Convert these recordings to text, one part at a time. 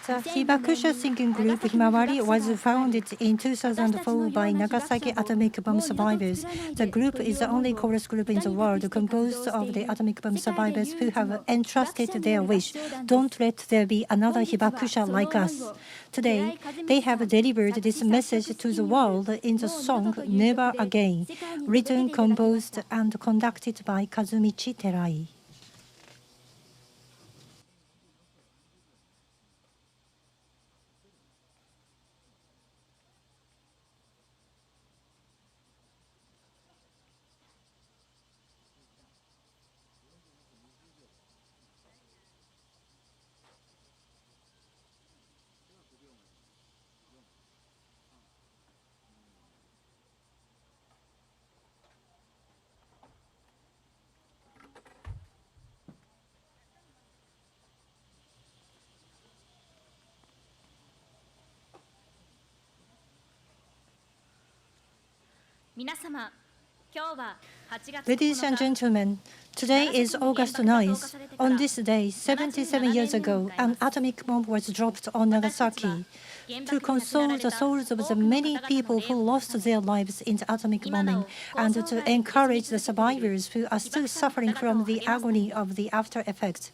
The Hibakusha singing group Himawari was founded in 2004 by Nagasaki atomic bomb survivors. The group is the only chorus group in the world composed of the atomic bomb survivors who have entrusted their wish, "Don't let there be another Hibakusha like us." Today, they have delivered this message to the world in the song "Never Again," written, composed, and conducted by Kazumichi Terai. Ladies and gentlemen, today is August 9th. On this day, 77 years ago, an atomic bomb was dropped on Nagasaki. To console the souls of the many people who lost their lives in the atomic bombing, and to encourage the survivors who are still suffering from the agony of the after effects,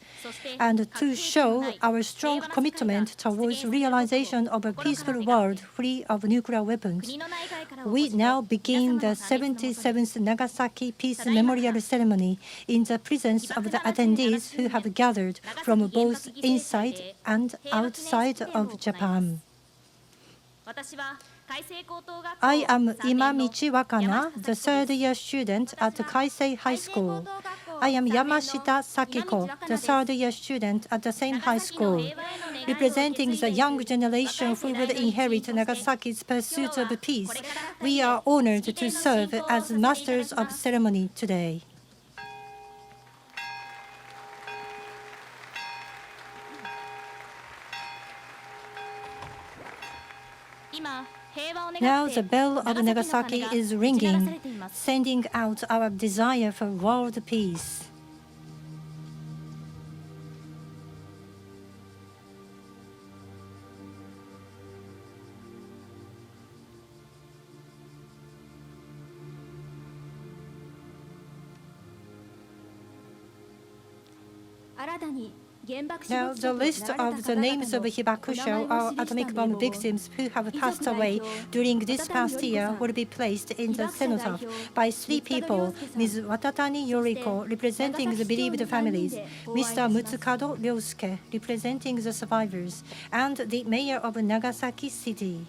and to show our strong commitment towards realization of a peaceful world free of nuclear weapons, we now begin the 77th Nagasaki Peace Memorial Ceremony in the presence of the attendees who have gathered from both inside and outside of Japan. I am Imamichi Wakana, the third-year student at Kaisei High School. I am Yamashita Sakiko, the third-year student at the same high school. Representing the young generation who will inherit Nagasaki's pursuit of peace, we are honored to serve as masters of ceremony today. Now the bell of Nagasaki is ringing, sending out our desire for world peace. Now, the list of the names of Hibakusha, or atomic bomb victims who have passed away during this past year, will be placed in the cenotaph by three people: Ms. Watatani Yoriko, representing the bereaved families, Mr. Mutsukado Ryosuke, representing the survivors, and the mayor of Nagasaki City.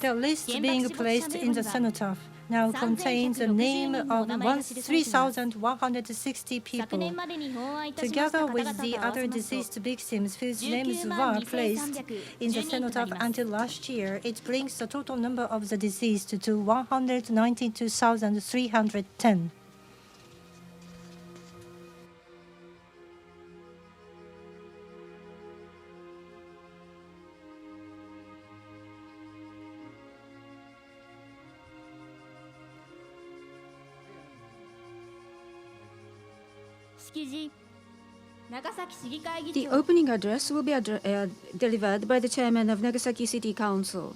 The list being placed in the cenotaph now contains the name of 3,160 people. Together with the other deceased victims whose names were placed in the cenotaph until last year, it brings the total number of the deceased to 192,310. The opening address will be delivered by the chairman of Nagasaki City Council.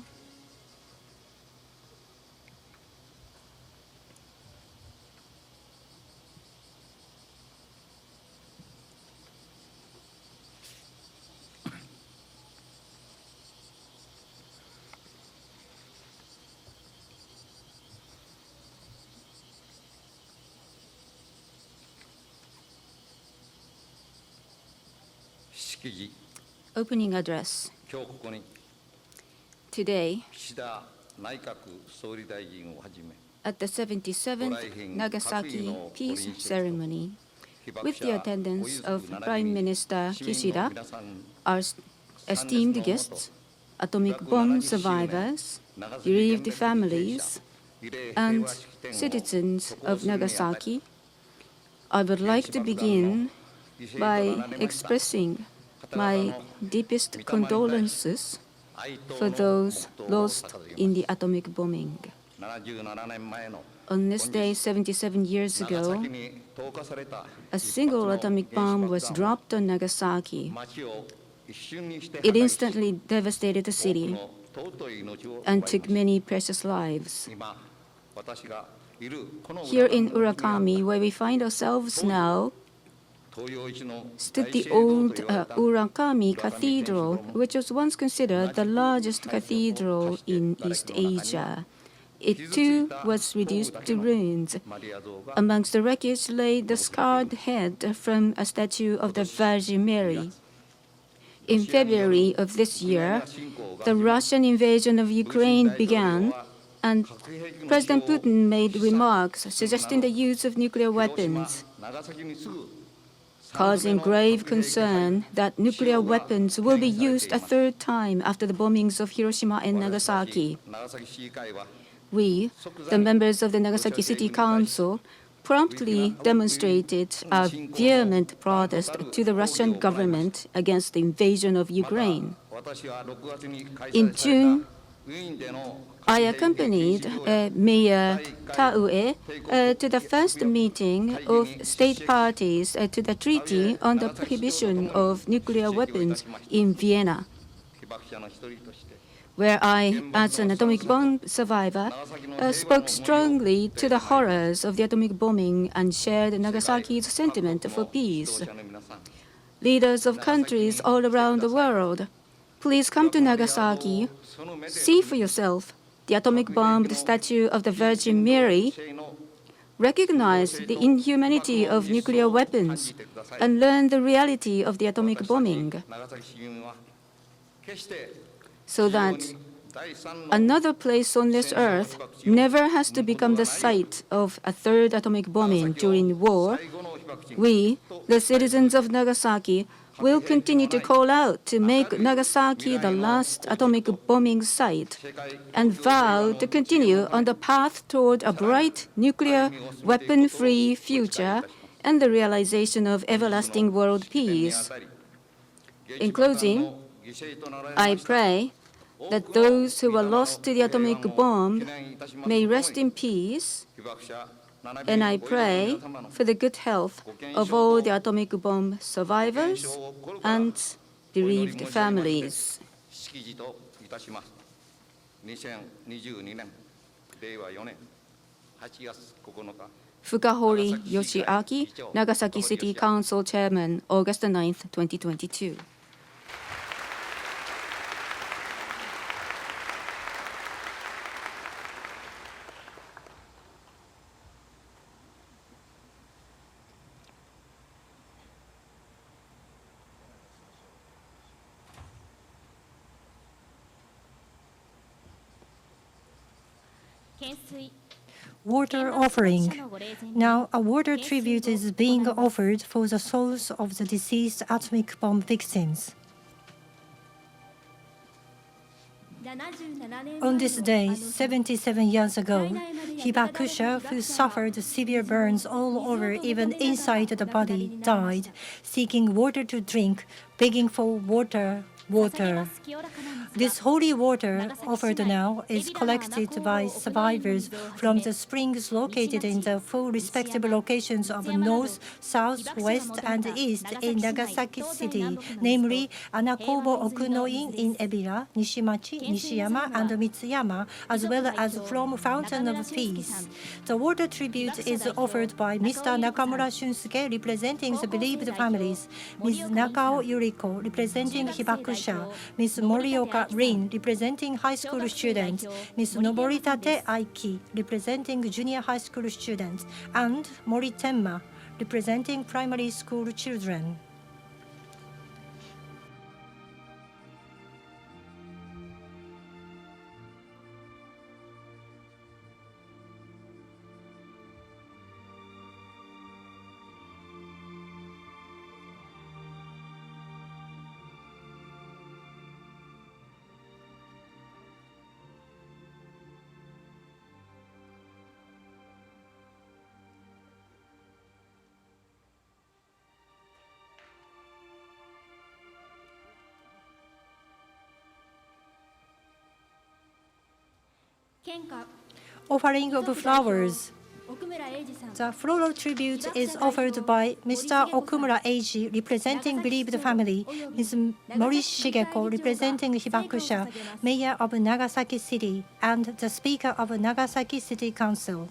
Opening address. Today, at the 77th Nagasaki Peace Ceremony, with the attendance of Prime Minister Kishida, our esteemed guests, atomic bomb survivors, bereaved families, and citizens of Nagasaki, I would like to begin by expressing my deepest condolences for those lost in the atomic bombing. On this day, 77 years ago, a single atomic bomb was dropped on Nagasaki. It instantly devastated the city and took many precious lives. Here in Urakami, where we find ourselves now, stood the old Urakami Cathedral, which was once considered the largest cathedral in East Asia. It too was reduced to ruins. Amongst the wreckage lay the scarred head from a statue of the Virgin Mary. In February of this year, the Russian invasion of Ukraine began, and President Putin made remarks suggesting the use of nuclear weapons, causing grave concern that nuclear weapons will be used a third time after the bombings of Hiroshima and Nagasaki. We, the members of the Nagasaki City Council, promptly demonstrated a vehement protest to the Russian government against the invasion of Ukraine. In June, I accompanied Mayor Taue to the first meeting of state parties to the Treaty on the Prohibition of Nuclear Weapons in Vienna, where I, as an atomic bomb survivor, spoke strongly to the horrors of the atomic bombing and shared Nagasaki's sentiment for peace. Leaders of countries all around the world, please come to Nagasaki, see for yourself the atomic bomb statue of the Virgin Mary, recognize the inhumanity of nuclear weapons, and learn the reality of the atomic bombing, so that another place on this earth never has to become the site of a third atomic bombing during war. We, the citizens of Nagasaki, will continue to call out to make Nagasaki the last atomic bombing site and vow to continue on the path toward a bright nuclear weapon-free future and the realization of everlasting world peace. In closing, I pray that those who were lost to the atomic bomb may rest in peace, and I pray for the good health of all the atomic bomb survivors and bereaved families. Fukahori Yoshiaki, Nagasaki City Council Chairman, August 9th, 2022. water offering. Now, a water tribute is being offered for the souls of the deceased atomic bomb victims. On this day, 77 years ago, Hibakusha, who suffered severe burns all over, even inside the body, died, seeking water to drink, begging for water. This holy water offered now is collected by survivors from the springs located in the four respective locations of North, South, West, and East in Nagasaki City, namely Anakobo Okuno-in in Ebira, Nishimachi, Nishiyama, and Mitsuyama, as well as from Fountain of Peace. The water tribute is offered by Mr. Nakamura Shunsuke, representing the bereaved families, Ms. Nakao Yuriko, representing Hibakusha, Ms. Morioka Rin, representing high school students, Ms. Noboritate Aiki, representing junior high school students, and Moritenma, representing primary school children. Offering of flowers. The floral tribute is offered by Mr. Okumura Eiji, representing bereaved family, Ms. Mori Shigeko, representing Hibakusha, Mayor of Nagasaki City, and the Speaker of Nagasaki City Council.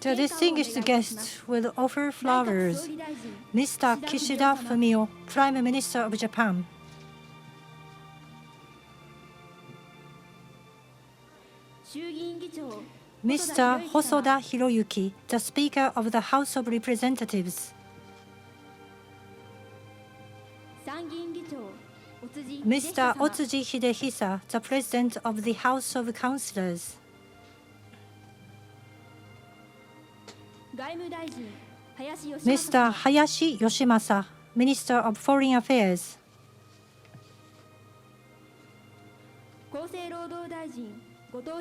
The distinguished guests will offer flowers. Mr. Kishida Fumio, Prime Minister of Japan. Mr. Hosoda Hiroyuki, the Speaker of the House of Representatives. Mr. Otsuji Hidehisa, the President of the House of Councillors. Mr. Hayashi Yoshimasa, Minister of Foreign Affairs.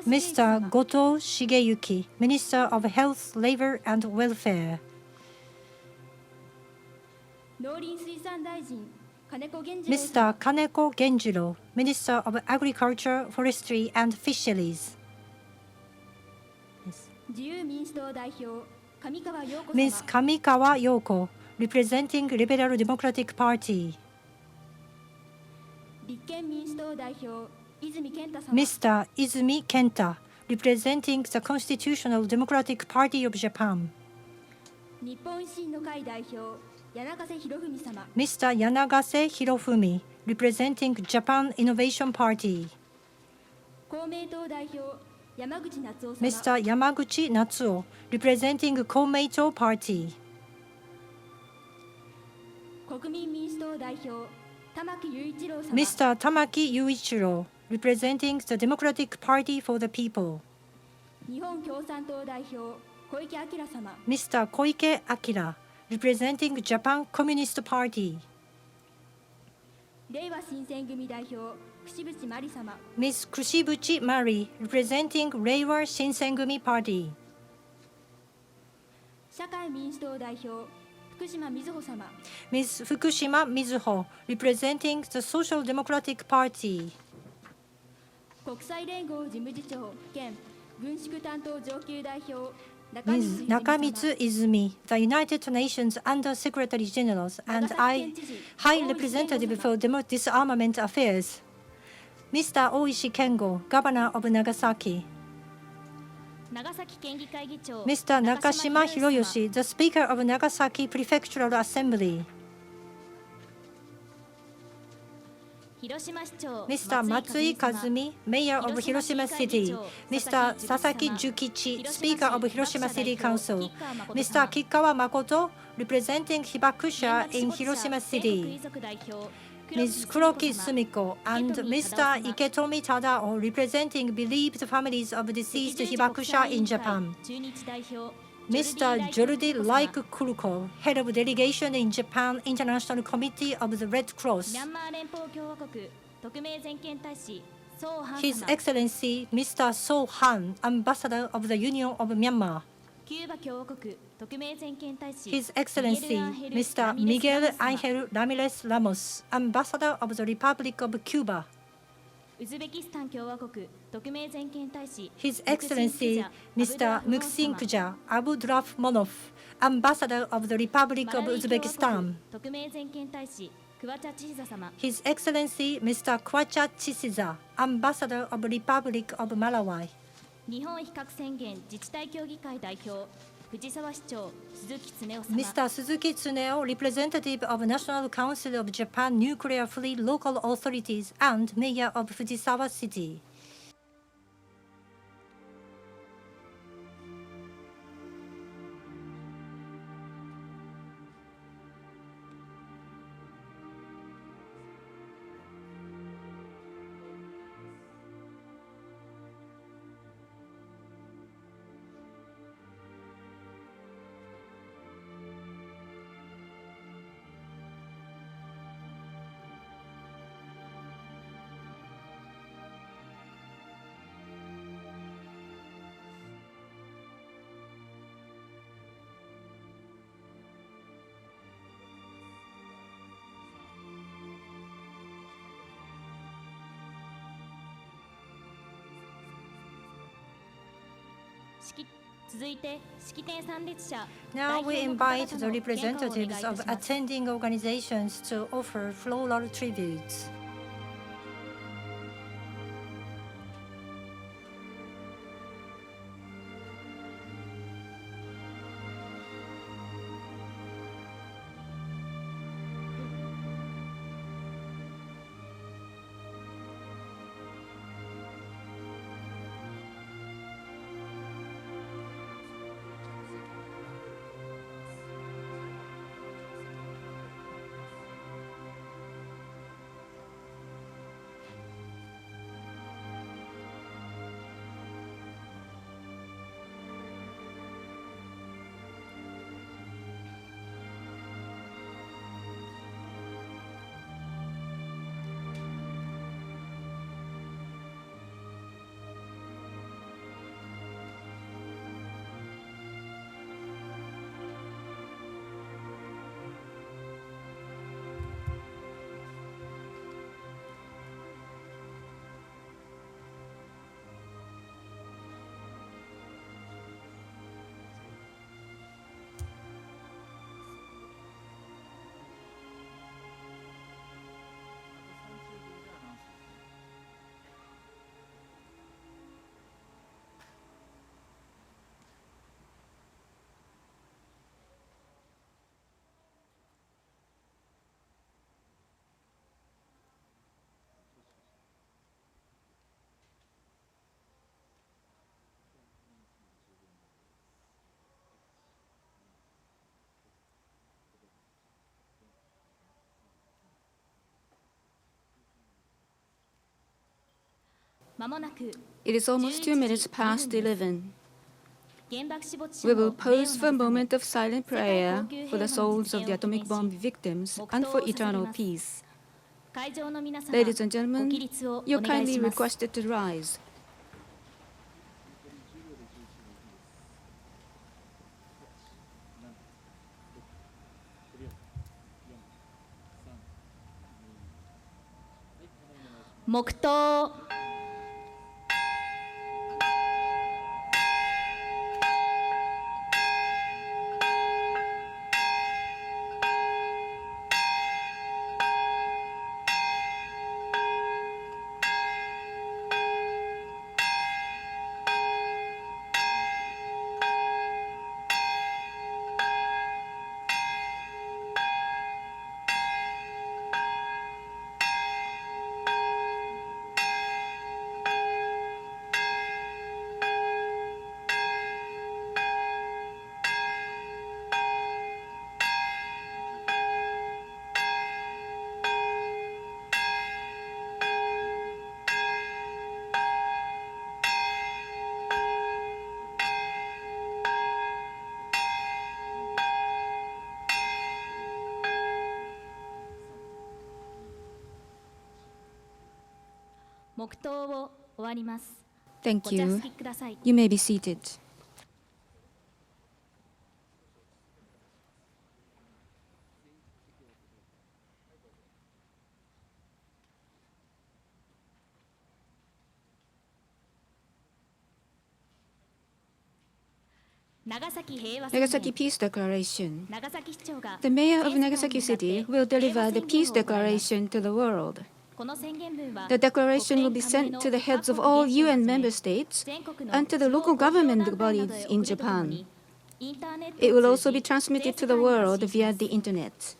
Mr. Goto Shigeyuki, Minister of Health, Labor and Welfare. Mr. Kaneko Genjiro, Minister of Agriculture, Forestry and Fisheries. Ms. Kamikawa Yoko, representing Liberal Democratic Party. Mr. Izumi Kenta, representing the Constitutional Democratic Party of Japan. Mr. Yanagase Hirofumi, representing Japan Innovation Party. Mr. Yamaguchi Natsuo, representing Komeito Party. Mr. Tamaki Yuichiro, representing the Democratic Party for the People. Mr. Koike Akira, representing Japan Communist Party. Ms. Kushibuchi Mari, representing Reiwa Shinsengumi Party. Ms. Fukushima Mizuho, representing the Social Ms. Nakamitsu Izumi, the United Nations Under-Secretary General and High Representative for Disarmament Affairs. Mr. Oishi Kengo, Governor of Nagasaki. Mr. Nakashima Hiroyoshi, the Speaker of Nagasaki Prefectural Assembly. Mr. Matsui Kazumi, Mayor of Hiroshima City. Mr. Sasaki Jukichi, Speaker of Hiroshima City Council. Mr. Kikawa Makoto, representing Hibakusha in Hiroshima City. Ms. Kuroki Sumiko and Mr. Iketomi Tadao, representing bereaved families of deceased Hibakusha in Japan. Mr. Jordi Laik-Kurko, Head of Delegation in Japan International Committee of the Red Cross. His Excellency Mr. So Han, Ambassador of the Union of Myanmar. His Excellency Mr. Miguel Angel Ramirez Ramos, Ambassador of the Republic of Cuba. His Excellency Mr. Muksin Kuja Abdurrahmonov, Ambassador of the Republic of Uzbekistan. His Excellency Mr. Kwacha Chisiza, Ambassador of the Republic of Malawi. Mr. Suzuki Tsuneo, representative of National Council of Japan Nuclear-Free Local Authorities and Mayor of Fujisawa City. Now we invite the representatives of attending organizations to offer floral tributes. It is almost 2 minutes past 11. We will pause for a moment of silent prayer for the souls of the atomic bomb victims and for eternal peace. Ladies and gentlemen, you're kindly requested to rise. 黙祷を終わります。 Thank お茶 you. すきください。 You may be seated. Nagasaki Peace Declaration. 長崎市長が The mayor of Nagasaki City will deliver the peace declaration to the world. この宣言文は The declaration will be sent to the heads of all UN member states and to the local government bodies in Japan. It will also be transmitted to the world via the internet.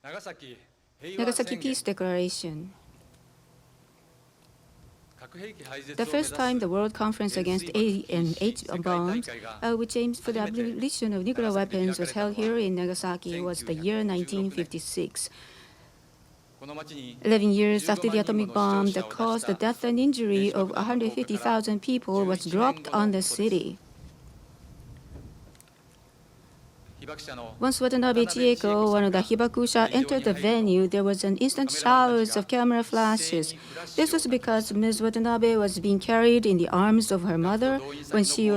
Nagasaki Peace Declaration. The first time the World Conference Against A&H Bombs, which aims for the abolition of nuclear weapons, was held here in Nagasaki was the year 1956. 11 years after the atomic bomb that caused the death and injury of 150,000 people was dropped on the city. Once Watanabe Chieko, one of the hibakusha, entered the venue, there was an instant showers of camera flashes. This was because Ms. Watanabe was being carried in the arms of her mother when she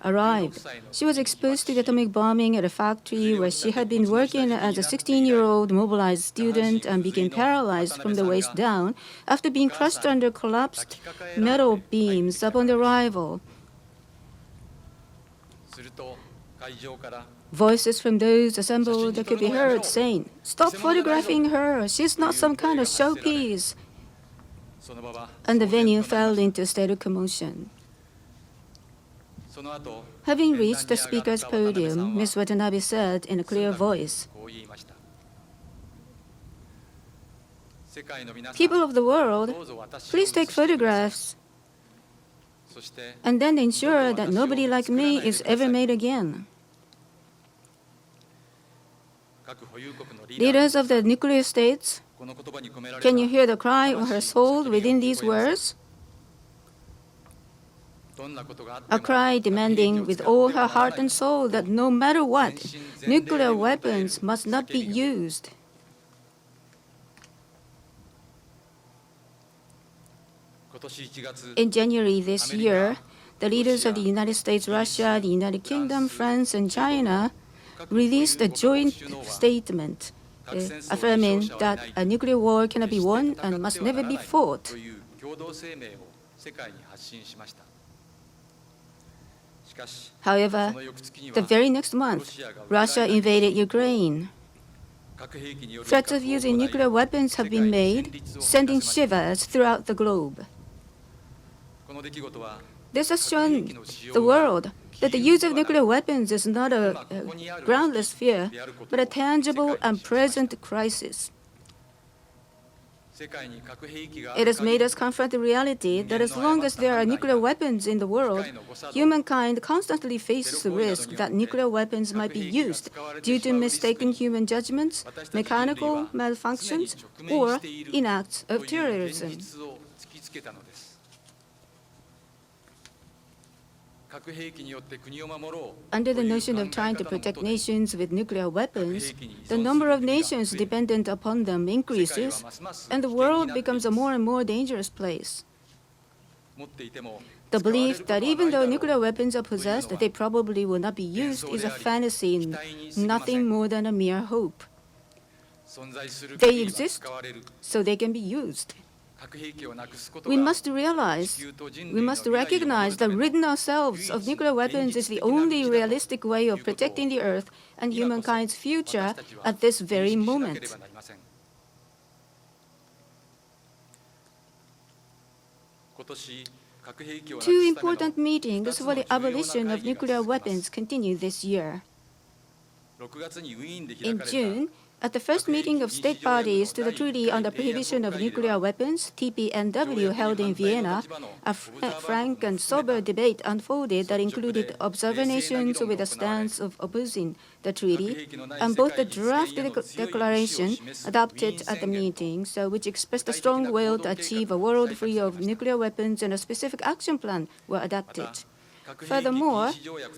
arrived. She was exposed to the atomic bombing at a factory where she had been working as a 16-year-old mobilized student and became paralyzed from the waist down after being crushed under collapsed metal beams upon arrival. Voices from those assembled could be heard saying, "Stop photographing her, she's not some kind of showpiece." And the venue fell into a state of commotion. Having reached the speaker's podium, Ms. Watanabe said in a clear voice, "People of the world, please take photographs and then ensure that nobody like me is ever made again." Leaders of the nuclear states, can you hear the cry of her soul within these words? A cry demanding with all her heart and soul that no matter what, nuclear weapons must not be used. In January this year, the leaders of the United States, Russia, the United Kingdom, France, and China released a joint statement affirming that a nuclear war cannot be won and must never be fought. However, the very next month, Russia invaded Ukraine. Threats of using nuclear weapons have been made, sending shivers throughout the globe. This has shown the world that the use of nuclear weapons is not a groundless fear, but a tangible and present crisis. It has made us confront the reality that as long as there are nuclear weapons in the world, humankind constantly faces the risk that nuclear weapons might be used due to mistaken human judgments, mechanical malfunctions, or in acts of terrorism. Under the notion of trying to protect nations with nuclear weapons, the number of nations dependent upon them increases, and the world becomes a more and more dangerous place. The belief that even though nuclear weapons are possessed, they probably will not be used is a fantasy, nothing more than a mere hope. They exist, so they can be used. We must recognize that ridding ourselves of nuclear weapons is the only realistic way of protecting the Earth and humankind's future at this very moment. Two important meetings for the abolition of nuclear weapons continue this year. In June, At the first meeting of state parties to the Treaty on the Prohibition of Nuclear Weapons, TPNW, held in Vienna, a frank and sober debate unfolded that included observer nations with a stance of opposing the treaty, and both the draft declaration adopted at the meeting, which expressed a strong will to achieve a world free of nuclear weapons, and a specific action plan were adopted. Furthermore,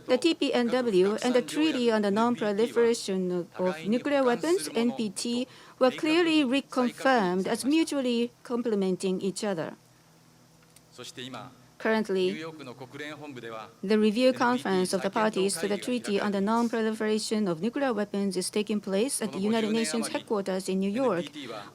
the TPNW and the Treaty on the Non-Proliferation of Nuclear Weapons, NPT, were clearly reconfirmed as mutually complementing each other. Currently, the review conference of the parties to the Treaty on the Non-Proliferation of Nuclear Weapons is taking place at the United Nations headquarters in New York.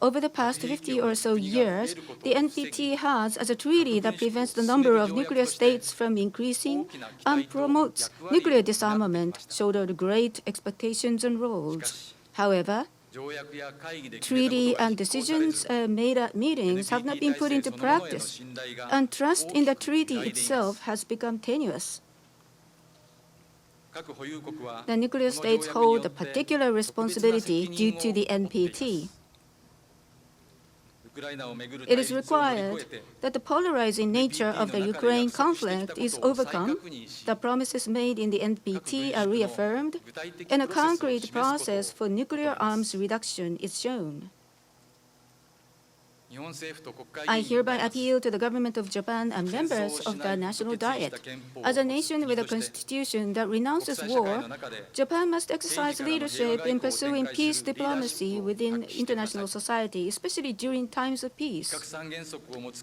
Over the past 50 or so years, the NPT has, as a treaty that prevents the number of nuclear states from increasing and promotes nuclear disarmament, shouldered great expectations and roles. However, treaty and decisions made at meetings have not been put into practice, and trust in the treaty itself has become tenuous. The nuclear states hold a particular responsibility due to the NPT. It is required that the polarizing nature of the Ukraine conflict is overcome, the promises made in the NPT are reaffirmed, and a concrete process for nuclear arms reduction is shown. I hereby appeal to the government of Japan and members of the National Diet. As a nation with a constitution that renounces war, Japan must exercise leadership in pursuing peace diplomacy within international society, especially during times of peace.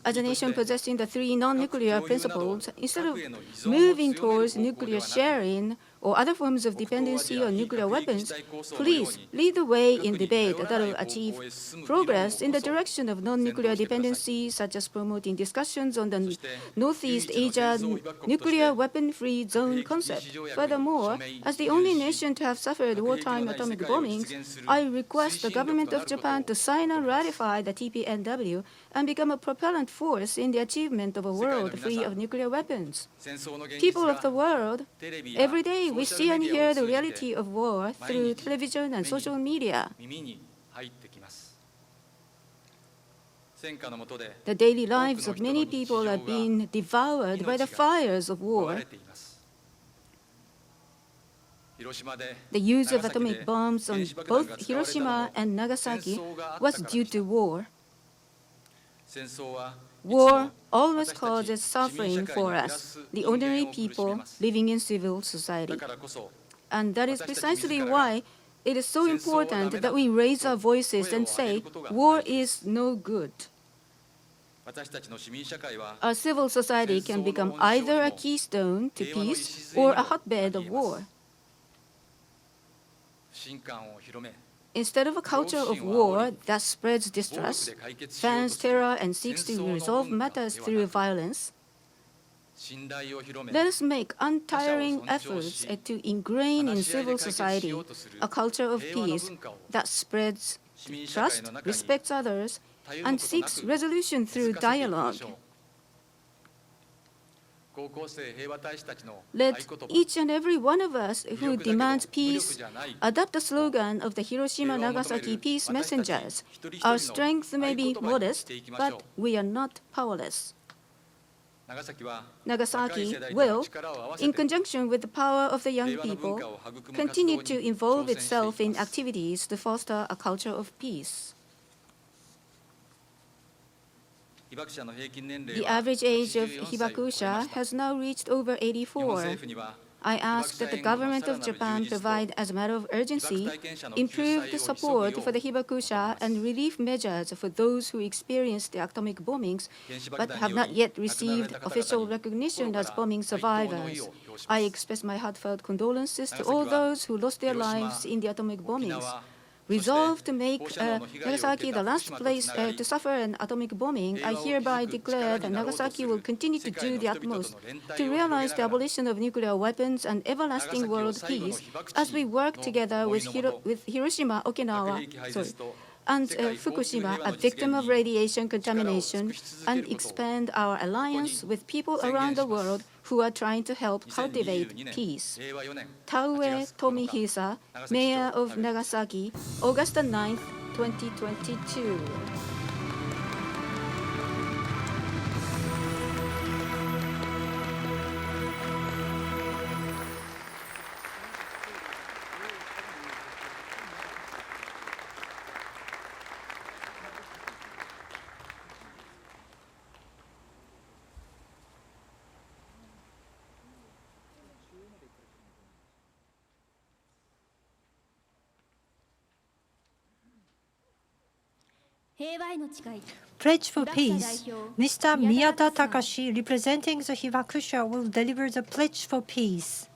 As a nation possessing the three non-nuclear principles, instead of moving towards nuclear sharing or other forms of dependency on nuclear weapons, please lead the way in debate that will achieve progress in the direction of non-nuclear dependency, such as promoting discussions on the Northeast Asia nuclear weapon-free zone concept. Furthermore, as the only nation to have suffered wartime atomic bombings, I request the government of Japan to sign and ratify the TPNW and become a propellant force in the achievement of a world free of nuclear weapons. People of the world, every day we see and hear the reality of war through television and social media. The daily lives of many people are being devoured by the fires of war. The use of atomic bombs on both Hiroshima and Nagasaki was due to war. War always causes suffering for us, the ordinary people living in civil society. And that is precisely why it is so important that we raise our voices and say, war is no good. Our civil society can become either a keystone to peace or a hotbed of war. Instead of a culture of war that spreads distrust, fans terror, and seeks to resolve matters through violence, let us make untiring efforts to ingrain in civil society a culture of peace that spreads trust, respects others, and seeks resolution through dialogue. Let each and every one of us who demands peace adopt the slogan of the Hiroshima-Nagasaki peace messengers. Our strength may be modest, but we are not powerless. Nagasaki will, in conjunction with the power of the young people, continue to involve itself in activities to foster a culture of peace. The average age of hibakusha has now reached over 84. I ask that the government of Japan provide, as a matter of urgency, improved support for the hibakusha and relief measures for those who experienced the atomic bombings but have not yet received official recognition as bombing survivors. I express my heartfelt condolences to all those who lost their lives in the atomic bombings. Resolved to make Nagasaki the last place to suffer an atomic bombing, I hereby declare that Nagasaki will continue to do the utmost to realize the abolition of nuclear weapons and everlasting world peace as we work together with Hiroshima, Okinawa, and Fukushima, a victim of radiation contamination, and expand our alliance with people around the world who are trying to help cultivate peace. Taue Tomihisa, Mayor of Nagasaki, August 9, 2022. Pledge for Peace. Mr. Miyata Takashi, representing the Hibakusha, will deliver the Pledge for Peace.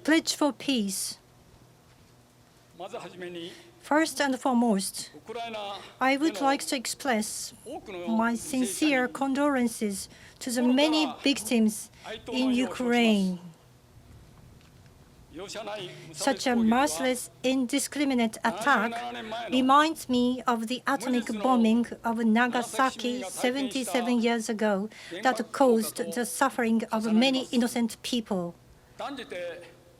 Pledge for Peace. First and foremost, I would like to express my sincere condolences to the many victims in Ukraine. Such a merciless, indiscriminate attack reminds me of the atomic bombing of Nagasaki 77 years ago that caused the suffering of many innocent people.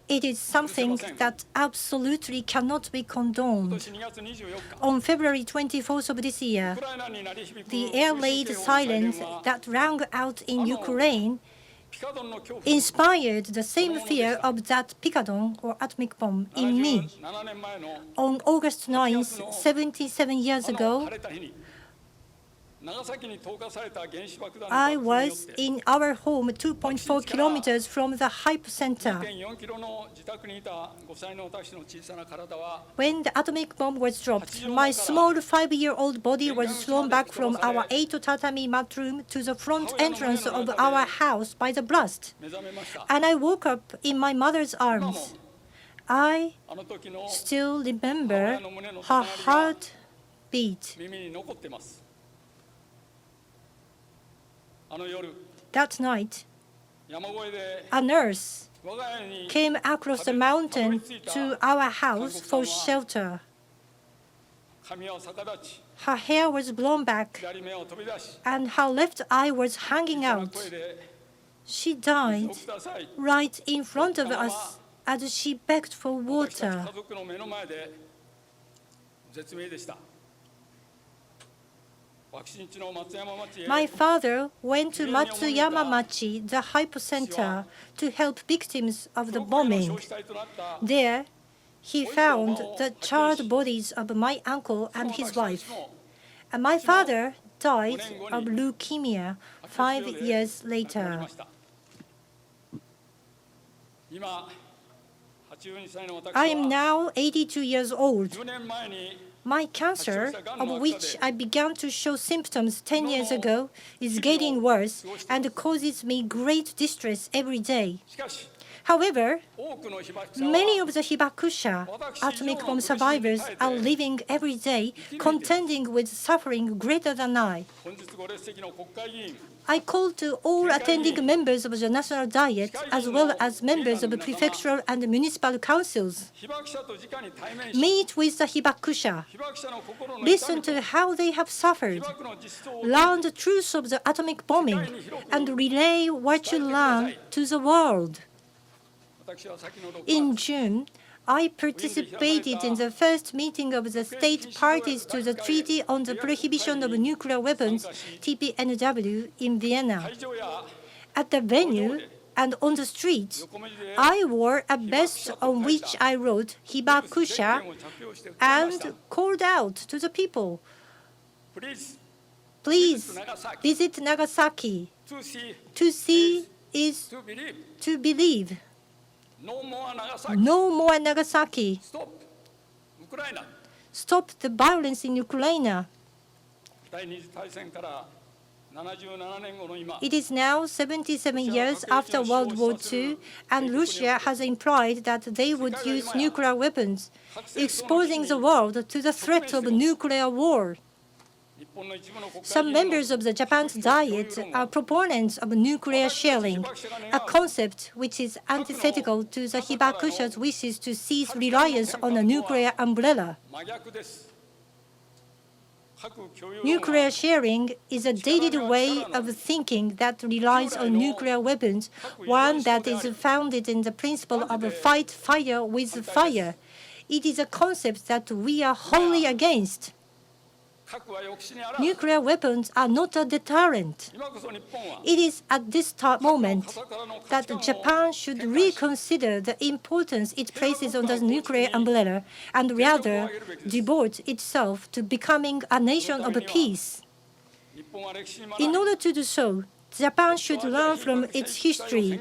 It is something that absolutely cannot be condoned. On February 24th of this year, the air raid silence that rang out in Ukraine inspired the same fear of that picadon or atomic bomb in me. On August 9th, 77 years ago, I was in our home 2.4 kilometers from the hypocenter. When the atomic bomb was dropped, my small 5-year-old body was thrown back from our 8-tatami mat room to the front entrance of our house by the blast, and I woke up in my mother's arms. I still remember her heartbeat. That night, a nurse came across the mountain to our house for shelter. Her hair was blown back, and her left eye was hanging out. She died right in front of us as she begged for water. My father went to Matsuyama-machi, the hypocenter, to help victims of the bombing. There, he found the charred bodies of my uncle and his wife. And my father died of leukemia 5 years later. I am now 82 years old. My cancer, of which I began to show symptoms 10 years ago, is getting worse and causes me great distress every day. However, many of the Hibakusha, atomic bomb survivors, are living every day contending with suffering greater than I. I call to all attending members of the National Diet, as well as members of the prefectural and municipal councils. Meet with the Hibakusha. Listen to how they have suffered. Learn the truth of the atomic bombing and relay what you learn to the world. In June, I participated in the first meeting of the state parties to the Treaty on the Prohibition of Nuclear Weapons, TPNW, in Vienna. At the venue and on the street, I wore a vest on which I wrote Hibakusha and called out to the people, "Please visit Nagasaki. To see is to believe. No more Nagasaki. Stop the violence in Ukraine." It is now 77 years after World War II, and Russia has implied that they would use nuclear weapons, exposing the world to the threat of nuclear war. Some members of the Japan's Diet are proponents of nuclear sharing, a concept which is antithetical to the Hibakusha's wishes to cease reliance on a nuclear umbrella. Nuclear sharing is a dated way of thinking that relies on nuclear weapons, one that is founded in the principle of fight fire with fire. It is a concept that we are wholly against. Nuclear weapons are not a deterrent. It is at this moment that Japan should reconsider the importance it places on the nuclear umbrella and rather devote itself to becoming a nation of peace. In order to do so, Japan should learn from its history,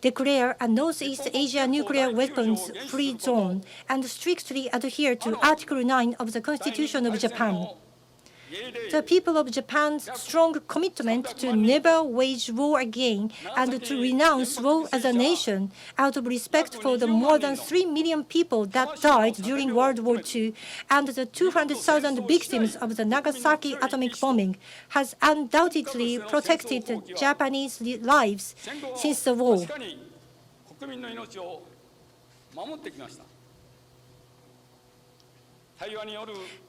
declare a Northeast Asia nuclear weapons-free zone, and strictly adhere to Article 9 of the Constitution of Japan. The people of Japan's strong commitment to never wage war again and to renounce war as a nation out of respect for the more than 3 million people that died during World War II and the 200,000 victims of the Nagasaki atomic bombing has undoubtedly protected Japanese lives since the war.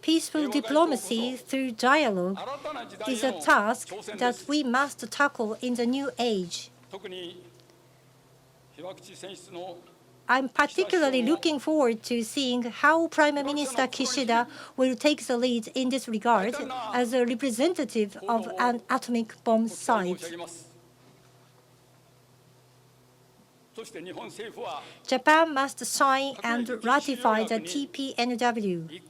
Peaceful diplomacy through dialogue is a task that we must tackle in the new age. I'm particularly looking forward to seeing how Prime Minister Kishida will take the lead in this regard as a representative of an atomic bomb site. Japan must sign and ratify the TPNW.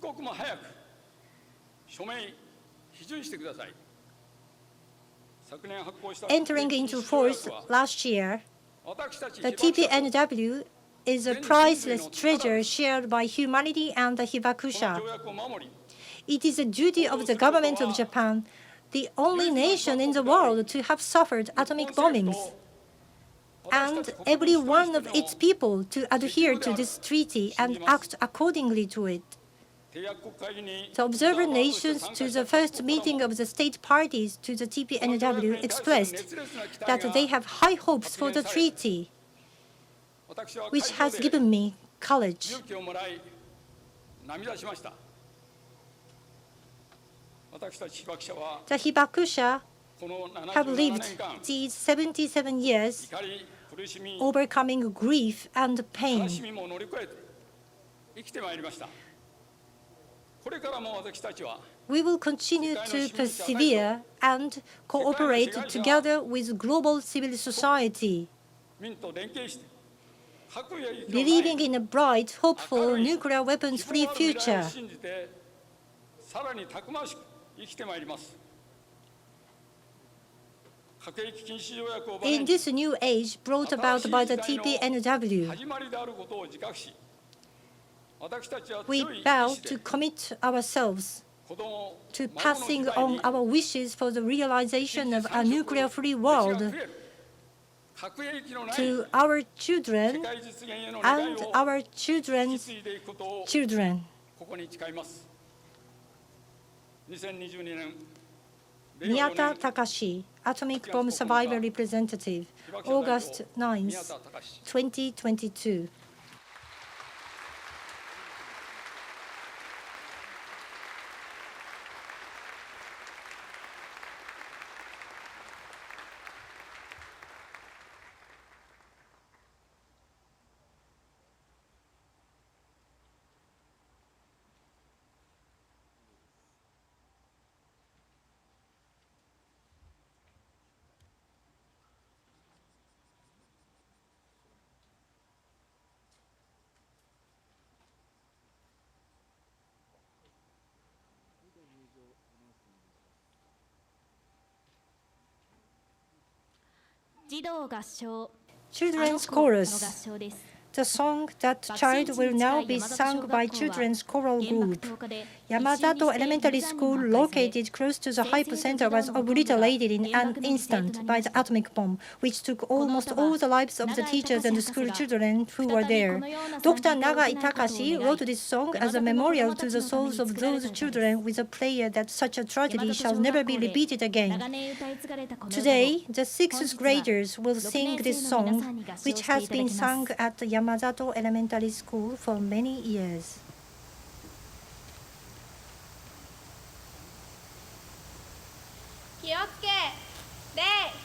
Entering into force last year, the TPNW is a priceless treasure shared by humanity and the Hibakusha. It is a duty of the government of Japan, the only nation in the world to have suffered atomic bombings, and every one of its people to adhere to this treaty and act accordingly to it. The observer nations to the first meeting of the state parties to the TPNW expressed that they have high hopes for the treaty, which has given me courage. The Hibakusha have lived these 77 years overcoming grief and pain. We will continue to persevere and cooperate together with global civil society, believing in a bright, hopeful, nuclear weapons-free future. In this new age brought about by the TPNW, we vow to commit ourselves to passing on our wishes for the realization of a nuclear-free world to our children and our children's children. Miyata Takashi, Atomic Bomb Survivor Representative, August 9, 2022. Children's Chorus. The song That Child will now be sung by children's choral group. Yamazato Elementary School, located close to the hypocenter, was obliterated in an instant by the atomic bomb, which took almost all the lives of the teachers and school children who were there. Dr. Nagai Takashi wrote this song as a memorial to the souls of those children with a prayer that such a tragedy shall never be repeated again. Today, the sixth graders will sing this song, which has been sung at Yamazato Elementary School for many years. 気をつけ礼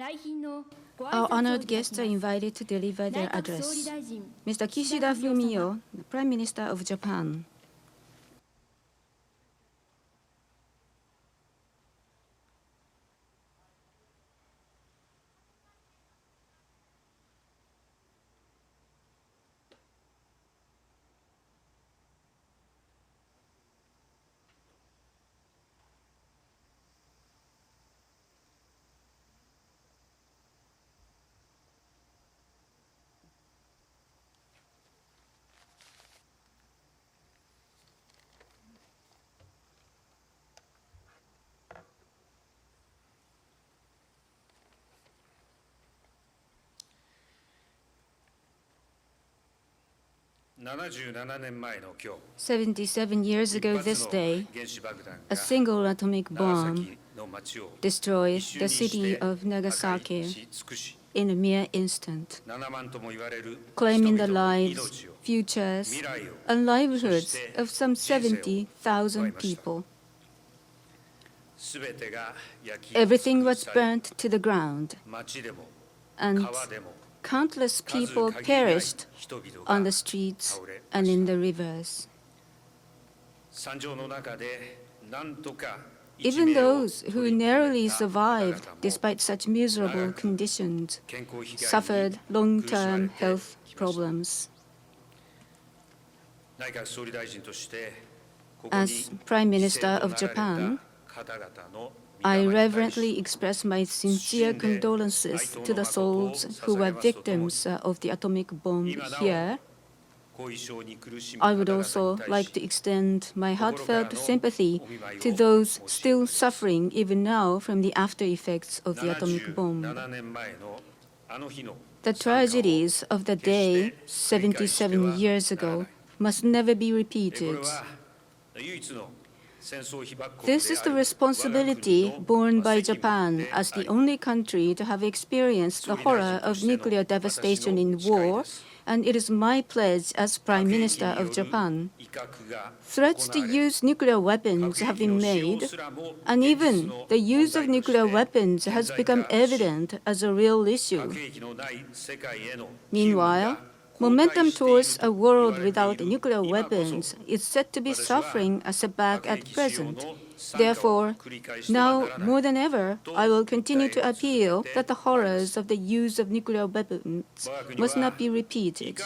Our honored guests are invited to deliver their address. Mr. Kishida Fumio, the Prime Minister of Japan. 77 years ago this day, a single atomic bomb destroyed the city of Nagasaki in a mere instant, claiming the lives, futures, and livelihoods of some 70,000 people. Everything was burnt to the ground, and countless people perished on the streets and in the rivers. Even those who narrowly survived despite such miserable conditions suffered long-term health problems. As Prime Minister of Japan, I reverently express my sincere condolences to the souls who were victims of the atomic bomb here. I would also like to extend my heartfelt sympathy to those still suffering even now from the after effects of the atomic bomb. The tragedies of the day 77 years ago must never be repeated. This is the responsibility borne by Japan as the only country to have experienced the horror of nuclear devastation in war, and it is my pledge as Prime Minister of Japan. Threats to use nuclear weapons have been made, and even the use of nuclear weapons has become evident as a real issue. Meanwhile, momentum towards a world without nuclear weapons is said to be suffering a setback at present. Therefore, now more than ever, I will continue to appeal that the horrors of the use of nuclear weapons must not be repeated.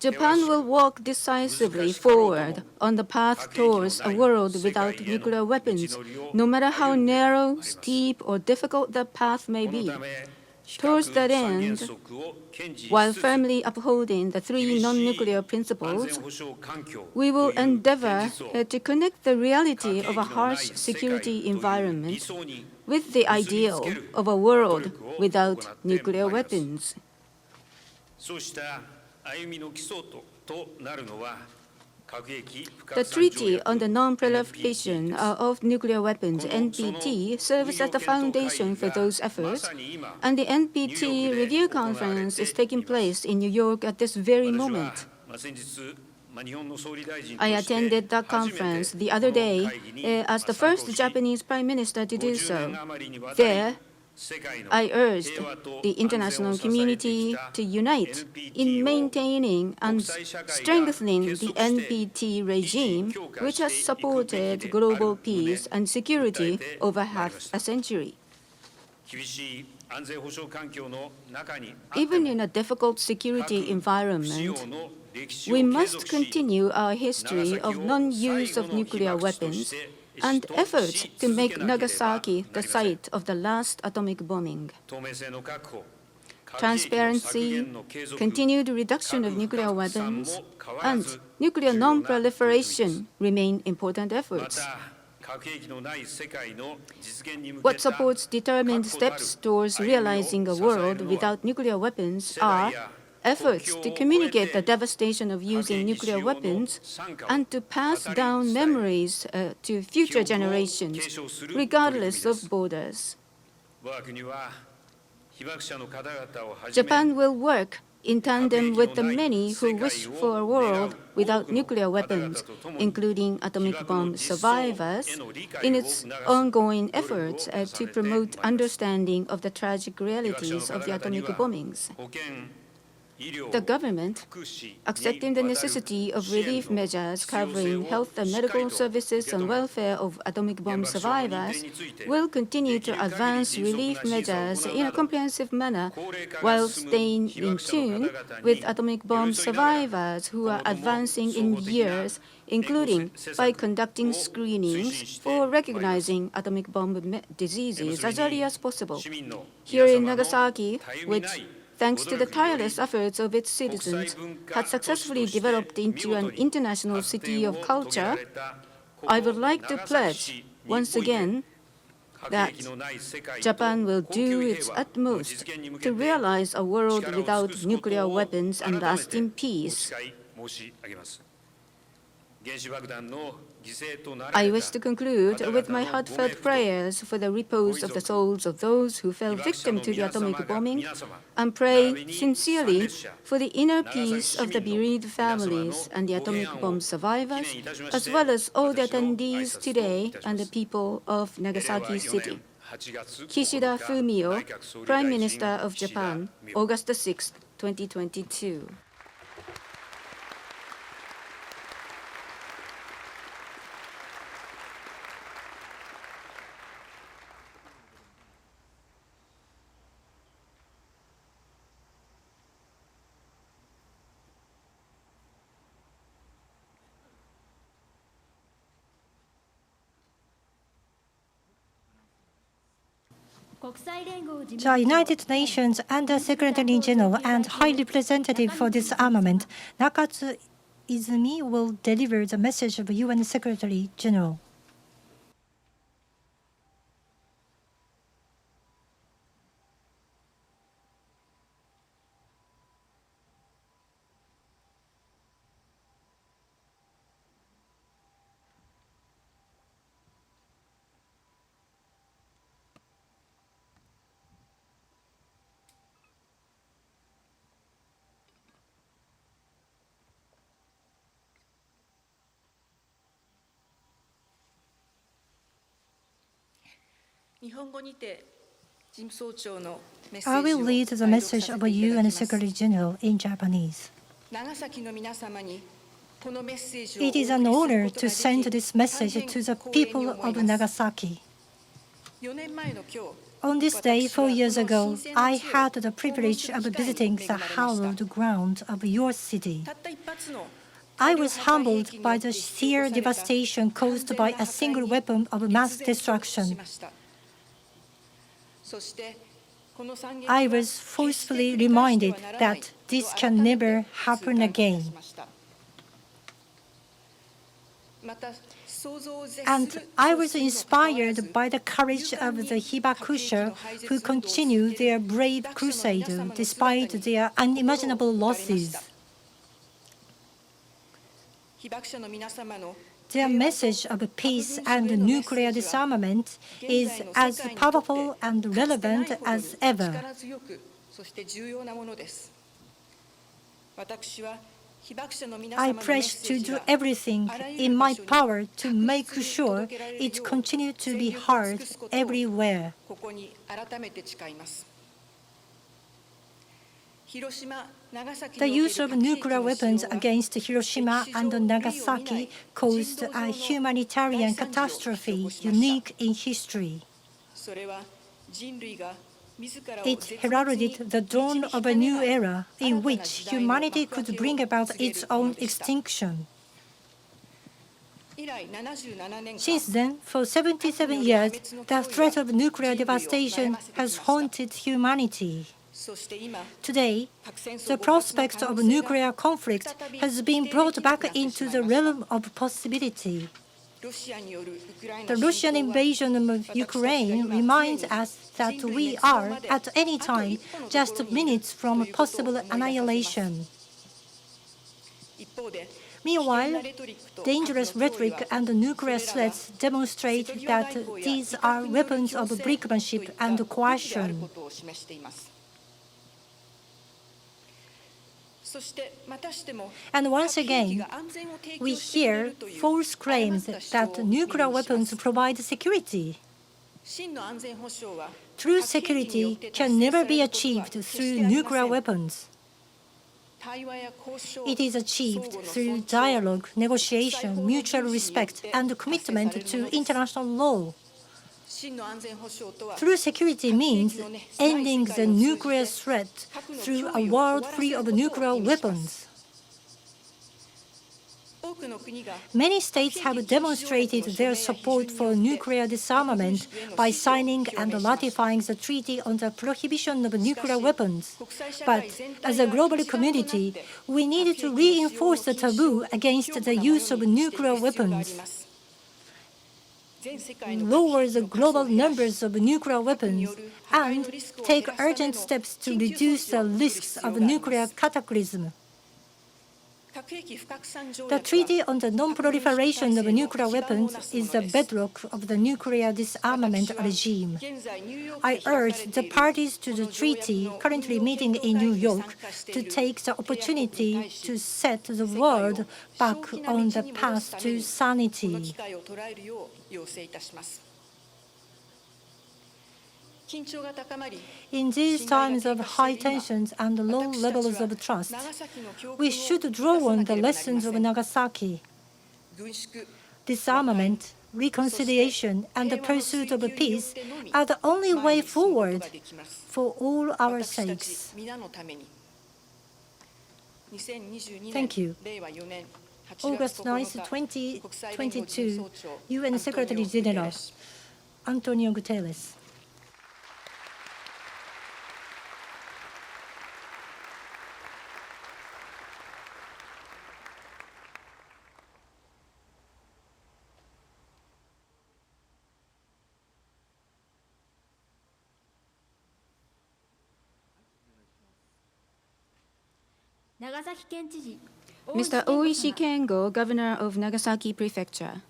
Japan will walk decisively forward on the path towards a world without nuclear weapons, no matter how narrow, steep, or difficult the path may be. Towards that end, while firmly upholding the three non-nuclear principles, we will endeavor to connect the reality of a harsh security environment with the ideal of a world without nuclear weapons. The Treaty on the Non-Proliferation of Nuclear Weapons, NPT, serves as the foundation for those efforts, and the NPT Review Conference is taking place in New York at this very moment. I attended that conference the other day as the first Japanese Prime Minister to do so. There, I urged the international community to unite in maintaining and strengthening the NPT regime, which has supported global peace and security over half a century. Even in a difficult security environment, we must continue our history of non-use of nuclear weapons and efforts to make Nagasaki the site of the last atomic bombing. Transparency, continued reduction of nuclear weapons, and nuclear non-proliferation remain important efforts. What supports determined steps towards realizing a world without nuclear weapons are efforts to communicate the devastation of using nuclear weapons and to pass down memories to future generations, regardless of borders. Japan will work in tandem with the many who wish for a world without nuclear weapons, including atomic bomb survivors, in its ongoing efforts to promote understanding of the tragic realities of the atomic bombings. The government, accepting the necessity of relief measures covering health and medical services and welfare of atomic bomb survivors, will continue to advance relief measures in a comprehensive manner while staying in tune with atomic bomb survivors who are advancing in years, including by conducting screenings for recognizing atomic bomb diseases as early as possible. Here in Nagasaki, which thanks to the tireless efforts of its citizens, had successfully developed into an international city of culture, I would like to pledge, once again, that Japan will do its utmost to realize a world without nuclear weapons and lasting peace. I wish to conclude with my heartfelt prayers for the repose of the souls of those who fell victim to the atomic bombing, and pray sincerely for the inner peace of the bereaved families and the atomic bomb survivors, as well as all the attendees today and the people of Nagasaki City. Kishida Fumio, Prime Minister of Japan, August 6, 2022. The United Nations Under-Secretary General and High Representative for Disarmament, Nakatsu Izumi, will deliver the message of UN Secretary General. I will read the message of UN Secretary General in Japanese. It is an honor to send this message to the people of Nagasaki. On this day, 4 years ago, I had the privilege of visiting the hallowed ground of your city. I was humbled by the sheer devastation caused by a single weapon of mass destruction. I was forcefully reminded that this can never happen again. And I was inspired by the courage of the Hibakusha who continue their brave crusade despite their unimaginable losses. Their message of peace and nuclear disarmament is as powerful and relevant as ever. I pledge to do everything in my power to make sure it continues to be heard everywhere. The use of nuclear weapons against Hiroshima and Nagasaki caused a humanitarian catastrophe unique in history. It heralded the dawn of a new era in which humanity could bring about its own extinction. Since then, for 77 years, the threat of nuclear devastation has haunted humanity. Today, the prospect of nuclear conflict has been brought back into the realm of possibility. The Russian invasion of Ukraine reminds us that we are, at any time, just minutes from possible annihilation. Meanwhile, dangerous rhetoric and nuclear threats demonstrate that these are weapons of brinkmanship and coercion. And once again, we hear false claims that nuclear weapons provide security. True security can never be achieved through nuclear weapons. It is achieved through dialogue, negotiation, mutual respect, and commitment to international law. True security means ending the nuclear threat through a world free of nuclear weapons. Many states have demonstrated their support for nuclear disarmament by signing and ratifying the Treaty on the Prohibition of Nuclear Weapons. But as a global community, we need to reinforce the taboo against the use of nuclear weapons. lower the global numbers of nuclear weapons, and take urgent steps to reduce the risks of nuclear cataclysm. The Treaty on the Non-Proliferation of Nuclear Weapons is the bedrock of the nuclear disarmament regime. I urge the parties to the treaty currently meeting in New York to take the opportunity to set the world back on the path to sanity. In these times of high tensions and low levels of trust, we should draw on the lessons of Nagasaki. Disarmament, reconciliation, and the pursuit of peace are the only way forward for all our sakes. Thank you. August 9, 2022, UN Secretary General Antonio Guterres. Mr. Oishi Kengo, Governor of Nagasaki Prefecture.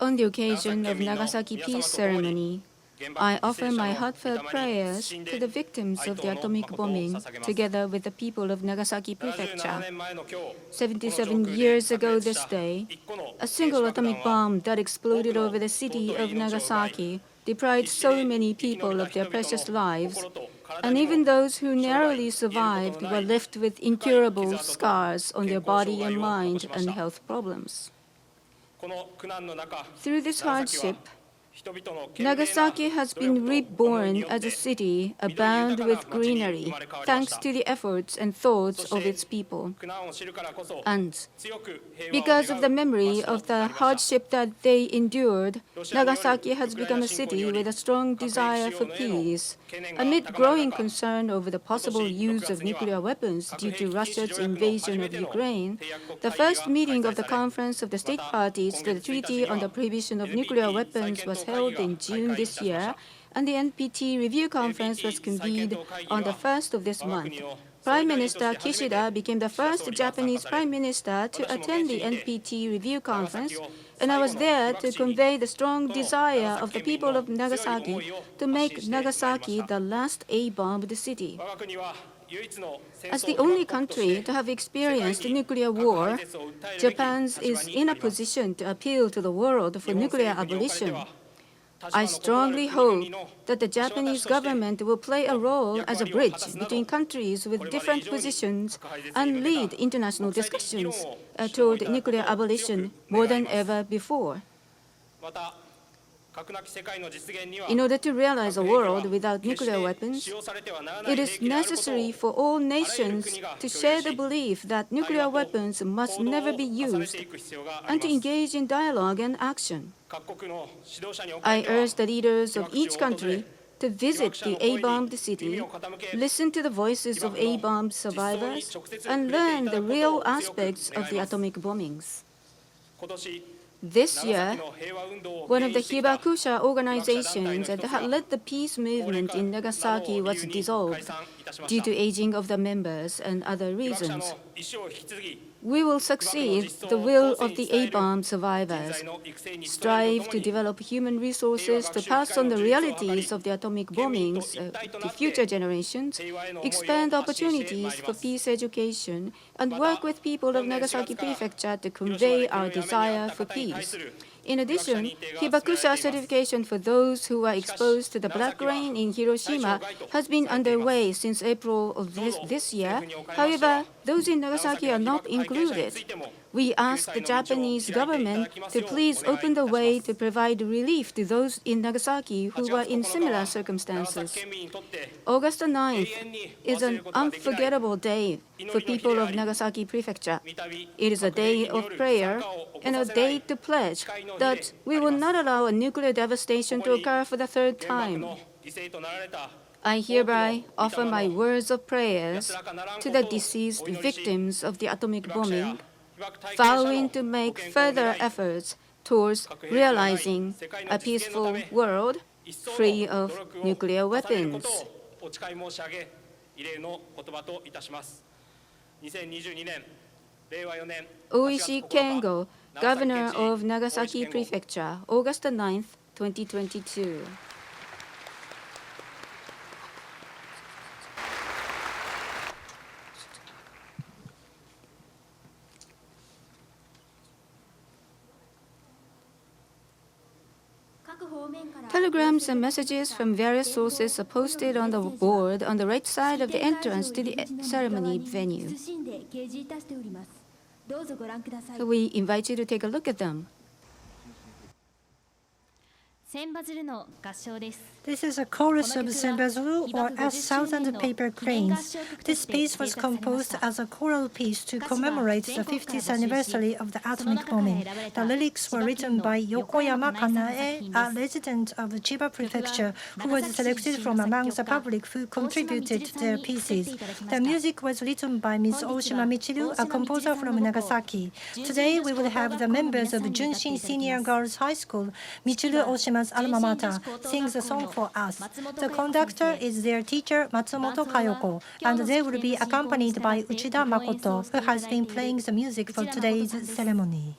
On the occasion of Nagasaki Peace Ceremony, I offer my heartfelt prayers to the victims of the atomic bombing, together with the people of Nagasaki Prefecture. 77 years ago this day, a single atomic bomb that exploded over the city of Nagasaki deprived so many people of their precious lives, and even those who narrowly survived were left with incurable scars on their body and mind and health problems. Through this hardship, Nagasaki has been reborn as a city abound with greenery, thanks to the efforts and thoughts of its people. And because of the memory of the hardship that they endured, Nagasaki has become a city with a strong desire for peace. Amid growing concern over the possible use of nuclear weapons due to Russia's invasion of Ukraine, the first meeting of the Conference of the State Parties to the Treaty on the Prohibition of Nuclear Weapons was held in June this year, and the NPT Review Conference was convened on the 1st of this month. Prime Minister Kishida became the first Japanese Prime Minister to attend the NPT Review Conference, and I was there to convey the strong desire of the people of Nagasaki to make Nagasaki the last A-bombed city. As the only country to have experienced nuclear war, Japan is in a position to appeal to the world for nuclear abolition. I strongly hope that the Japanese government will play a role as a bridge between countries with different positions and lead international discussions toward nuclear abolition more than ever before. In order to realize a world without nuclear weapons, it is necessary for all nations to share the belief that nuclear weapons must never be used and to engage in dialogue and action. I urge the leaders of each country to visit the A-bombed city, listen to the voices of A-bombed survivors, and learn the real aspects of the atomic bombings. This year, one of the Hibakusha organizations that had led the peace movement in Nagasaki was dissolved due to aging of the members and other reasons. we will succeed the will of the A-bomb survivors, strive to develop human resources to pass on the realities of the atomic bombings to future generations, expand opportunities for peace education, and work with people of Nagasaki Prefecture to convey our desire for peace. In addition, Hibakusha certification for those who were exposed to the black rain in Hiroshima has been underway since April of this year. However, those in Nagasaki are not included. We ask the Japanese government to please open the way to provide relief to those in Nagasaki who were in similar circumstances. August 9th is an unforgettable day for people of Nagasaki Prefecture. It is a day of prayer and a day to pledge that we will not allow a nuclear devastation to occur for the third time. I hereby offer my words of prayers to the deceased victims of the atomic bombing, vowing to make further efforts towards realizing a peaceful world free of nuclear weapons. Oishi Kengo, Governor of Nagasaki Prefecture, August 9th, 2022. Telegrams and messages from various sources are posted on the board on the right side of the entrance to the ceremony venue. We invite you to take a look at them. This is a chorus of senbazuru, or 1,000 paper cranes. This piece was composed as a choral piece to commemorate the 50th anniversary of the atomic bombing. The lyrics were written by Yokoyama Kanae, a resident of Chiba Prefecture, who was selected from among the public who contributed their pieces. The music was written by Ms. Oshima Michiru, a composer from Nagasaki. Today, we will have the members of Junshin Senior Girls High School, Michiru Oshima's alma mater, sing the song for us. The conductor is their teacher, Matsumoto Kayoko, and they will be accompanied by Uchida Makoto, who has been playing the music for today's ceremony.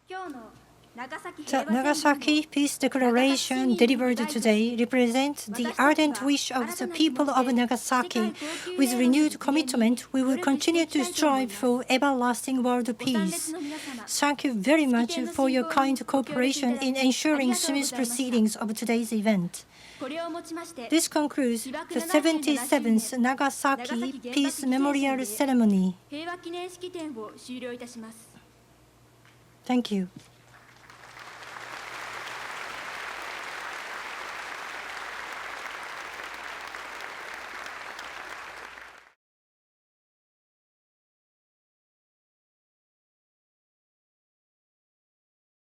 The Nagasaki Peace Declaration delivered today represents the ardent wish of the people of Nagasaki. With renewed commitment, we will continue to strive for everlasting world peace. Thank you very much for your kind cooperation in ensuring smooth proceedings of today's event. This concludes the 77th Nagasaki Peace Memorial Ceremony. Thank you.